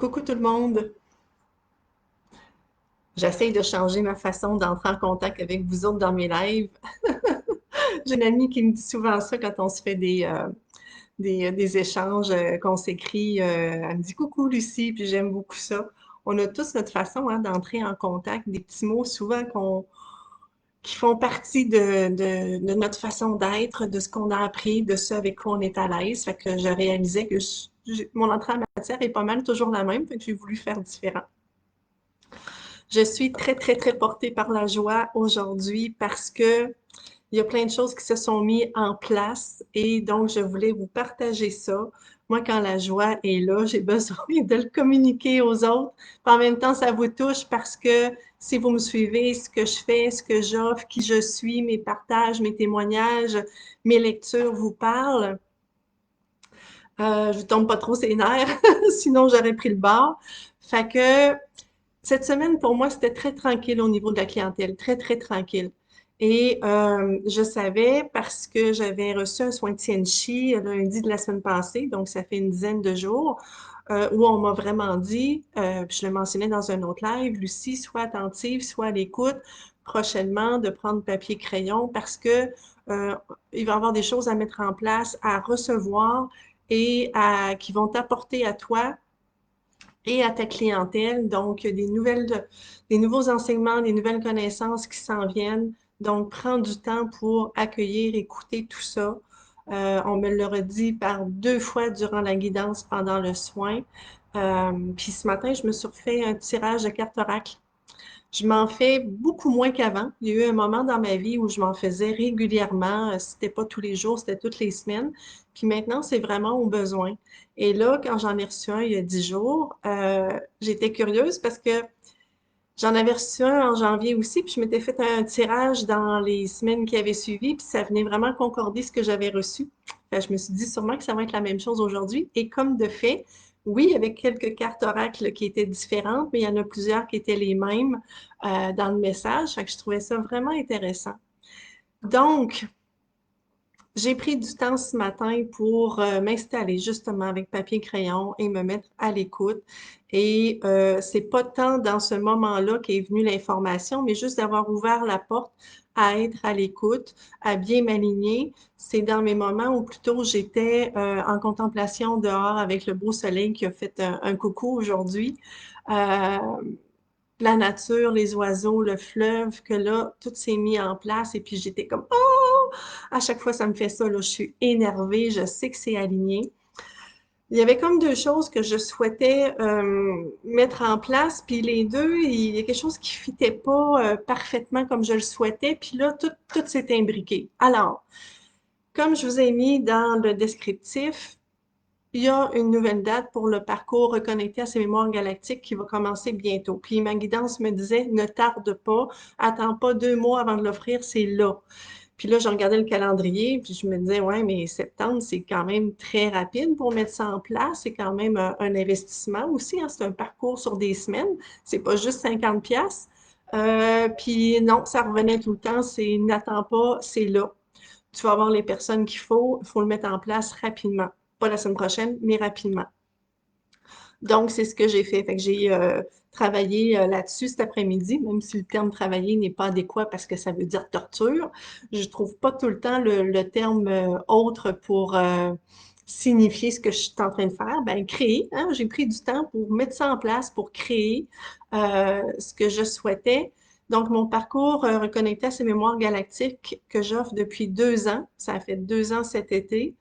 Coucou tout le monde. J'essaye de changer ma façon d'entrer en contact avec vous autres dans mes lives. J'ai une amie qui me dit souvent ça quand on se fait des échanges, qu'on s'écrit. Elle me dit coucou Lucie, puis j'aime beaucoup ça. On a tous notre façon hein, d'entrer en contact, des petits mots souvent qui font partie de notre façon d'être, de ce qu'on a appris, de ce avec quoi on est à l'aise. Fait que je réalisais que mon entrée en matière est pas mal toujours la même, fait que j'ai voulu faire différent. Je suis très, très, très portée par la joie aujourd'hui parce que il y a plein de choses qui se sont mises en place et donc je voulais vous partager ça. Moi, quand la joie est là, j'ai besoin de le communiquer aux autres. Puis en même temps, ça vous touche parce que si vous me suivez, ce que je fais, ce que j'offre, qui je suis, mes partages, mes témoignages, mes lectures vous parlent. Je ne tombe pas trop ses nerfs, sinon j'aurais pris le bord. Fait que cette semaine, pour moi, c'était très tranquille au niveau de la clientèle, très, très tranquille. Et je savais parce que j'avais reçu un soin de Tianchi lundi de la semaine passée, donc ça fait une dizaine de jours, où on m'a vraiment dit, puis je le mentionnais dans un autre live, Lucie, sois attentive, sois à l'écoute prochainement de prendre papier crayon parce que euh, il va y avoir des choses à mettre en place, à recevoir qui vont t'apporter à toi et à ta clientèle. Donc, des nouveaux enseignements, des nouvelles connaissances qui s'en viennent. Donc, prends du temps pour accueillir, écouter tout ça. On me l'a redit par deux fois durant la guidance pendant le soin. Puis ce matin, je me suis refait un tirage de cartes oracle. Je m'en fais beaucoup moins qu'avant. Il y a eu un moment dans ma vie où je m'en faisais régulièrement. C'était pas tous les jours, c'était toutes les semaines. Puis maintenant, c'est vraiment au besoin. Et là, quand j'en ai reçu un il y a 10 jours, j'étais curieuse parce que j'en avais reçu un en janvier aussi, puis je m'étais fait un tirage dans les semaines qui avaient suivi, puis ça venait vraiment concorder ce que j'avais reçu. Fait que je me suis dit sûrement que ça va être la même chose aujourd'hui. Et comme de fait, oui, avec quelques cartes oracles qui étaient différentes, mais il y en a plusieurs qui étaient les mêmes dans le message. Fait que je trouvais ça vraiment intéressant. Donc, j'ai pris du temps ce matin pour m'installer justement avec papier et crayon et me mettre à l'écoute. Et c'est pas tant dans ce moment-là qu'est venue l'information, mais juste d'avoir ouvert la porte à être à l'écoute, à bien m'aligner. C'est dans mes moments où plutôt j'étais en contemplation dehors avec le beau soleil qui a fait un coucou aujourd'hui. Euh, la nature, les oiseaux, le fleuve, que là, tout s'est mis en place et puis j'étais comme oh! À chaque fois, ça me fait ça, là, je suis énervée, je sais que c'est aligné. Il y avait comme deux choses que je souhaitais mettre en place, puis les deux, il y a quelque chose qui fitait pas parfaitement comme je le souhaitais, puis là, tout s'est imbriqué. Alors, comme je vous ai mis dans le descriptif, il y a une nouvelle date pour le parcours reconnecté à ses mémoires galactiques qui va commencer bientôt. Puis ma guidance me disait, ne tarde pas, attends pas 2 mois avant de l'offrir, c'est là. Puis là, je regardais le calendrier, puis je me disais, ouais, mais septembre, c'est quand même très rapide pour mettre ça en place. C'est quand même un investissement aussi, hein. C'est un parcours sur des semaines. C'est pas juste 50 pièces. Puis non, ça revenait tout le temps. C'est n'attends pas, c'est là. Tu vas avoir les personnes qu'il faut le mettre en place rapidement. Pas la semaine prochaine, mais rapidement. Donc, c'est ce que j'ai fait. Fait que j'ai travaillé là-dessus cet après-midi, même si le terme travailler n'est pas adéquat parce que ça veut dire torture. Je trouve pas tout le temps le terme autre pour signifier ce que je suis en train de faire. Ben, créer, hein? J'ai pris du temps pour mettre ça en place, pour créer ce que je souhaitais. Donc, mon parcours reconnecté à ces mémoires galactiques que j'offre depuis 2 ans, ça a fait 2 ans cet été.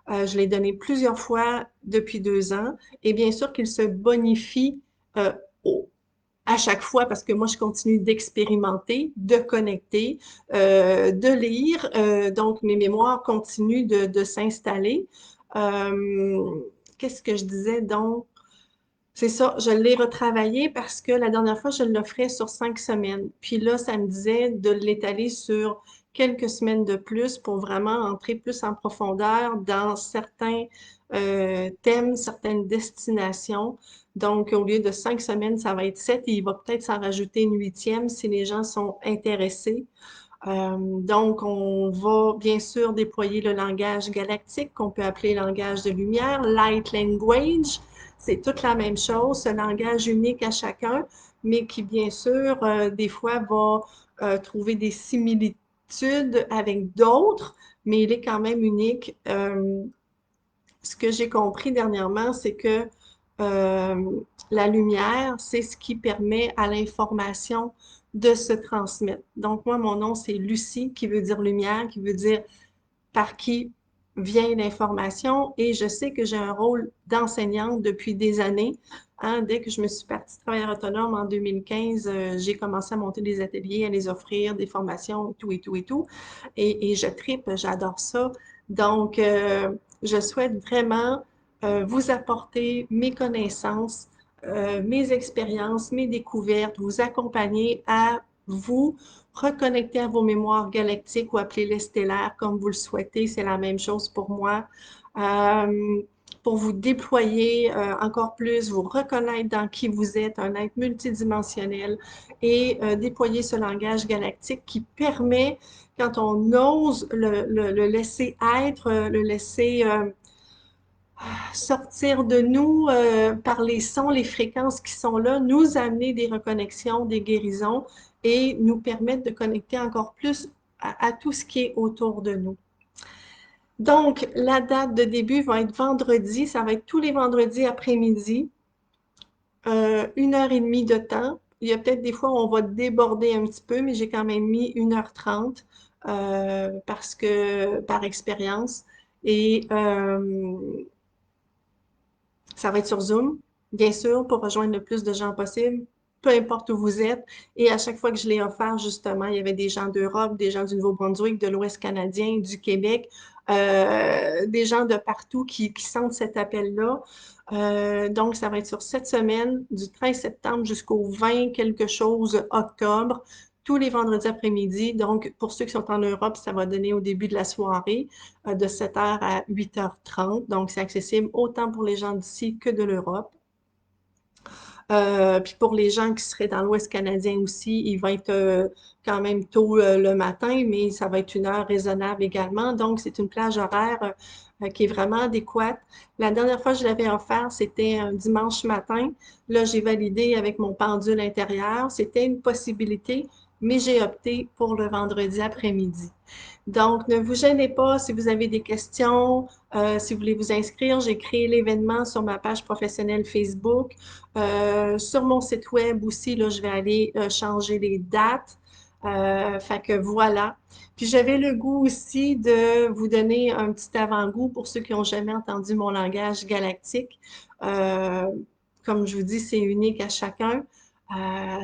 Je l'ai donné plusieurs fois depuis 2 ans. Et bien sûr qu'il se bonifie euh, au- à chaque fois parce que moi, je continue d'expérimenter, de connecter, de lire. Donc, mes mémoires continuent de s'installer. Euh, Qu'est-ce que je disais donc? C'est ça, je l'ai retravaillé parce que la dernière fois, je l'offrais sur 5 semaines. Puis là, ça me disait de l'étaler sur quelques semaines de plus pour vraiment entrer plus en profondeur dans certains thèmes, certaines destinations. Donc, au lieu de 5 semaines, ça va être 7 et il va peut-être s'en rajouter une huitième si les gens sont intéressés. Donc, on va bien sûr déployer le langage galactique qu'on peut appeler langage de lumière, light language. C'est toute la même chose, ce langage unique à chacun, mais qui bien sûr, des fois, va trouver des similitudes avec d'autres, mais il est quand même unique. Ce que j'ai compris dernièrement, c'est que euh, la lumière, c'est ce qui permet à l'information de se transmettre. Donc, moi, mon nom, c'est Lucie, qui veut dire lumière, qui veut dire par qui vient l'information. Et je sais que j'ai un rôle d'enseignante depuis des années. Hein, dès que je me suis partie travailleur autonome en 2015, j'ai commencé à monter des ateliers, à les offrir, des formations, et tout, et tout, et tout. Et je tripe, j'adore ça. Donc, je souhaite vraiment vous apporter mes connaissances, mes expériences, mes découvertes, vous accompagner à vous reconnecter à vos mémoires galactiques ou appelez-les stellaires comme vous le souhaitez, c'est la même chose pour moi. Euh, pour vous déployer encore plus, vous reconnaître dans qui vous êtes, un être multidimensionnel et déployer ce langage galactique qui permet, quand on ose le laisser être, le laisser sortir de nous par les sons, les fréquences qui sont là, nous amener des reconnexions, des guérisons et nous permettre de connecter encore plus à tout ce qui est autour de nous. Donc, la date de début va être vendredi, ça va être tous les vendredis après-midi, 1 heure et demie de temps. Il y a peut-être des fois où on va déborder un petit peu, mais j'ai quand même mis 1 h 30 parce que par expérience. Et ça va être sur Zoom, bien sûr, pour rejoindre le plus de gens possible, peu importe où vous êtes. Et à chaque fois que je l'ai offert, justement, il y avait des gens d'Europe, des gens du Nouveau-Brunswick, de l'Ouest canadien, du Québec, des gens de partout qui sentent cet appel-là. Donc, ça va être sur cette semaine, du 13 septembre jusqu'au 20 quelque chose octobre, tous les vendredis après-midi. Donc, pour ceux qui sont en Europe, ça va donner au début de la soirée de 7 h à 8 h 30. Donc, c'est accessible autant pour les gens d'ici que de l'Europe. Puis pour les gens qui seraient dans l'Ouest canadien aussi, il va être quand même tôt le matin, mais ça va être 1 heure raisonnable également. Donc, c'est une plage horaire qui est vraiment adéquate. La dernière fois que je l'avais offert, c'était un dimanche matin. Là, j'ai validé avec mon pendule intérieur. C'était une possibilité, mais j'ai opté pour le vendredi après-midi. Donc, ne vous gênez pas si vous avez des questions, si vous voulez vous inscrire. J'ai créé l'événement sur ma page professionnelle Facebook. Sur mon site web aussi, là, je vais aller changer les dates. Fait que voilà. Puis j'avais le goût aussi de vous donner un petit avant-goût pour ceux qui n'ont jamais entendu mon langage galactique. Euh, Comme je vous dis, c'est unique à chacun.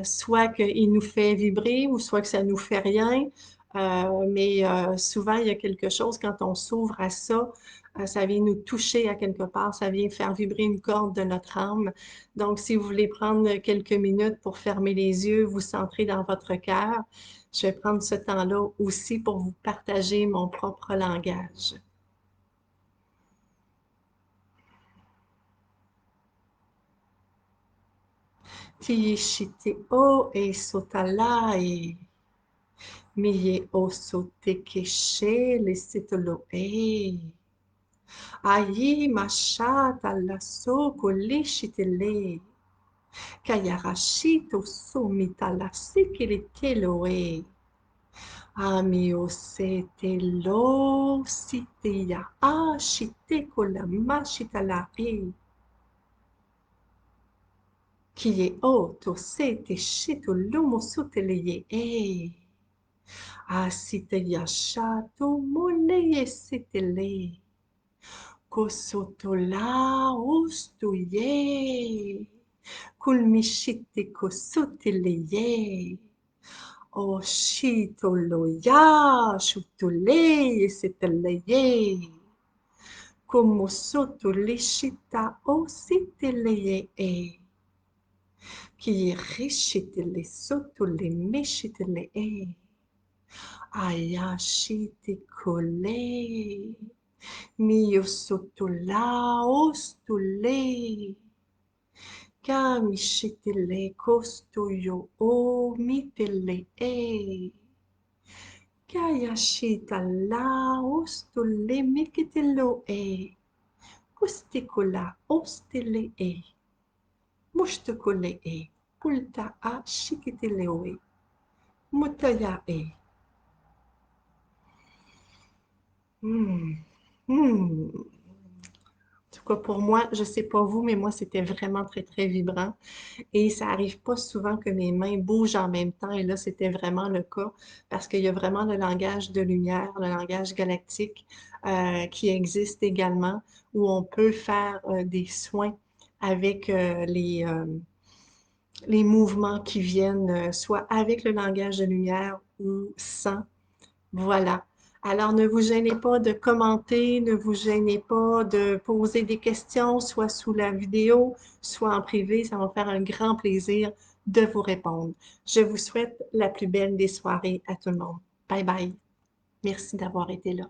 Soit qu'il nous fait vibrer ou soit que ça nous fait rien. Mais souvent, il y a quelque chose, quand on s'ouvre à ça, ça vient nous toucher à quelque part, ça vient faire vibrer une corde de notre âme. Donc, si vous voulez prendre quelques minutes pour fermer les yeux, vous centrer dans votre cœur, je vais prendre ce temps-là aussi pour vous partager mon propre langage. Tiyishite o e sotalai, miye o sote keshe le sitolo e. Ayi mashata lasso kolishitele. Kayarashito sumita la sikiliteloe. Amio sete lo sitea ashite kola mashita la e. Kie o to sete shito lumo suteleye e. Asite yashato moleye sitele. Kosotola ustuye. Kulmishite kosoteleye. Oshitoloya shutule seteleye. Komosotoleshita ositeleye e. Kiyerishitele sotole meshitele e. Ayashite kole. Miyosotola ostole. Kamishitele kostoyo o mitele e. Kayashita la ostole mikitelo e. Pustikula ostele e. Mushtukule e. Pulta a shikiteleo e. Mutaya e. Hmm. Hmm. En tout cas, pour moi, je sais pas vous, mais moi, c'était vraiment très, très vibrant. Et ça arrive pas souvent que mes mains bougent en même temps. Et là, c'était vraiment le cas parce qu'il y a vraiment le langage de lumière, le langage galactique qui existe également, où on peut faire des soins avec les mouvements qui viennent soit avec le langage de lumière ou sans. Voilà. Alors, ne vous gênez pas de commenter, ne vous gênez pas de poser des questions, soit sous la vidéo, soit en privé. Ça va me faire un grand plaisir de vous répondre. Je vous souhaite la plus belle des soirées à tout le monde. Bye bye. Merci d'avoir été là.